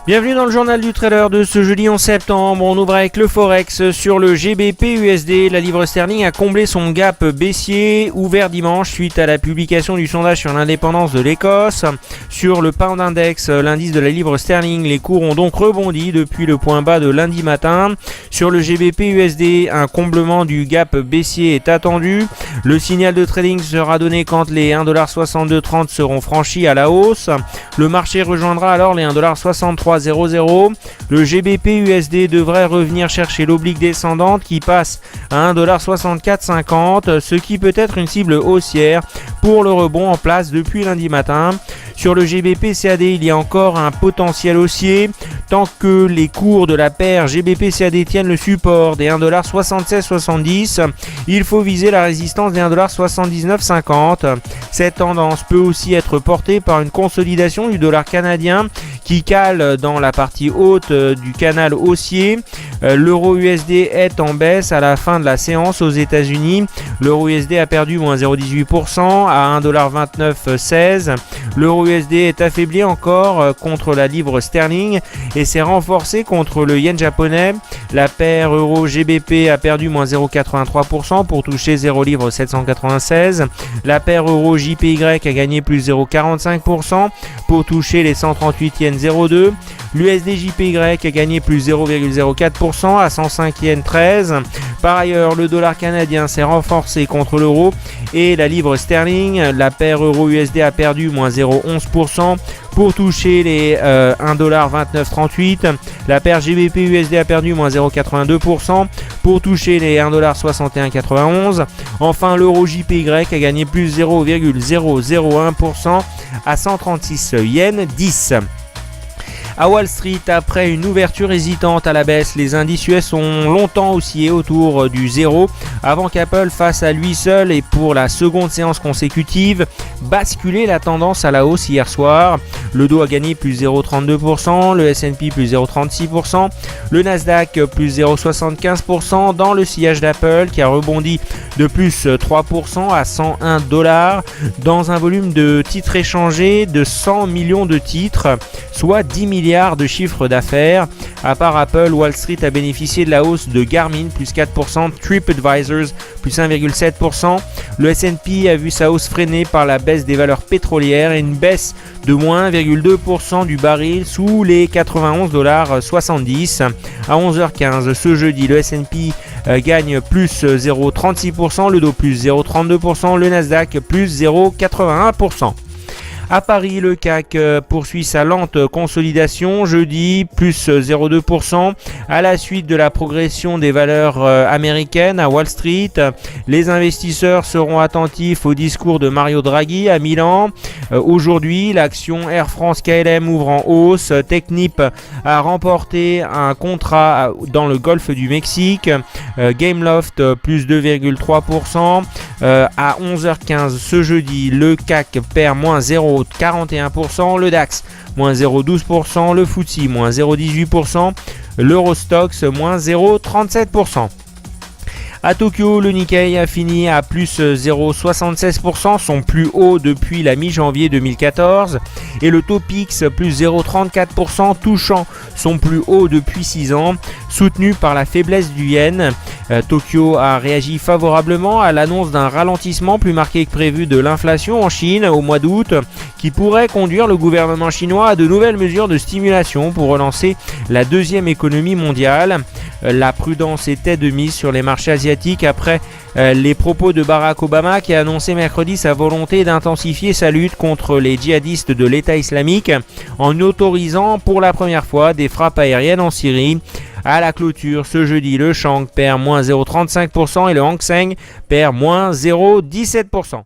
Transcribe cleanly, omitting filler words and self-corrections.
Bienvenue dans le journal du trader de ce jeudi 11 septembre. On ouvre avec le Forex sur le GBP USD. La livre sterling a comblé son gap baissier ouvert dimanche suite à la publication du sondage sur l'indépendance de l'Écosse. Sur le pound index, l'indice de la livre sterling, les cours ont donc rebondi depuis le point bas de lundi matin. Sur le GBP USD, un comblement du gap baissier est attendu. Le signal de trading sera donné quand les 1,6230 seront franchis à la hausse. Le marché rejoindra alors les 1,6300. Le GBP USD devrait revenir chercher l'oblique descendante qui passe à 1,6450, ce qui peut être une cible haussière pour le rebond en place depuis lundi matin. Sur le GBP CAD, il y a encore un potentiel haussier tant que les cours de la paire GBP CAD tiennent le support des 1,7670. Il faut viser la résistance des 1,7950. Cette tendance peut aussi être portée par une consolidation du dollar canadien qui cale dans la partie haute du canal haussier. L'euro USD est en baisse à la fin de la séance aux États-Unis. L'euro USD a perdu moins 0,18% à 1,2916. L'euro USD est affaibli encore contre la livre sterling et s'est renforcé contre le yen japonais. La paire euro GBP a perdu moins 0,83% pour toucher 0 livre 796. La paire euro JPY a gagné plus 0,45% pour toucher les 138 yens 02. L'USD JPY a gagné plus 0,04% à 105 yens 13. Par ailleurs, le dollar canadien s'est renforcé contre l'euro et la livre sterling. La paire euro-USD a perdu moins 0,11% pour toucher les 1,2938. La paire GBP-USD a perdu moins 0,82% pour toucher les 1,6191. Enfin, l'euro JPY a gagné plus 0,001% à 136 yens 10. À Wall Street, après une ouverture hésitante à la baisse, les indices US ont longtemps oscillé autour du zéro avant qu'Apple fasse à lui seul et pour la seconde séance consécutive basculer la tendance à la hausse hier soir. Le Dow a gagné plus 0,32%, le S&P plus 0,36%, le Nasdaq plus 0,75% dans le sillage d'Apple qui a rebondi de plus 3% à $101 dans un volume de titres échangés de 100 millions de titres, soit 10 milliards de chiffre d'affaires. À part Apple, Wall Street a bénéficié de la hausse de Garmin plus 4%, TripAdvisor plus 1,7%. Le S&P a vu sa hausse freinée par la baisse des valeurs pétrolières et une baisse de moins 1,2% du baril sous les $91,70. À 11h15 ce jeudi, le S&P gagne plus 0,36%, le Dow plus 0,32%, le Nasdaq plus 0,81%. À Paris, le CAC poursuit sa lente consolidation, jeudi plus 0,2% à la suite de la progression des valeurs américaines à Wall Street. Les investisseurs seront attentifs au discours de Mario Draghi à Milan. Aujourd'hui, l'action Air France KLM ouvre en hausse. Technip a remporté un contrat dans le golfe du Mexique. Gameloft plus 2,3%. À 11h15 ce jeudi, le CAC perd moins 0,41%, le DAX moins 0,12%, le FTSE moins 0,18%, l'Eurostoxx moins 0,37%. À Tokyo, le Nikkei a fini à plus 0,76%, son plus haut depuis la mi-janvier 2014, et le Topix plus 0,34%, touchant son plus haut depuis 6 ans, soutenu par la faiblesse du yen. Tokyo a réagi favorablement à l'annonce d'un ralentissement plus marqué que prévu de l'inflation en Chine au mois d'août, qui pourrait conduire le gouvernement chinois à de nouvelles mesures de stimulation pour relancer la deuxième économie mondiale. La prudence était de mise sur les marchés asiatiques après les propos de Barack Obama qui a annoncé mercredi sa volonté d'intensifier sa lutte contre les djihadistes de l'État islamique en autorisant pour la première fois des frappes aériennes en Syrie. À la clôture, ce jeudi, le Shang perd moins 0,35% et le Hang Seng perd moins 0,17%.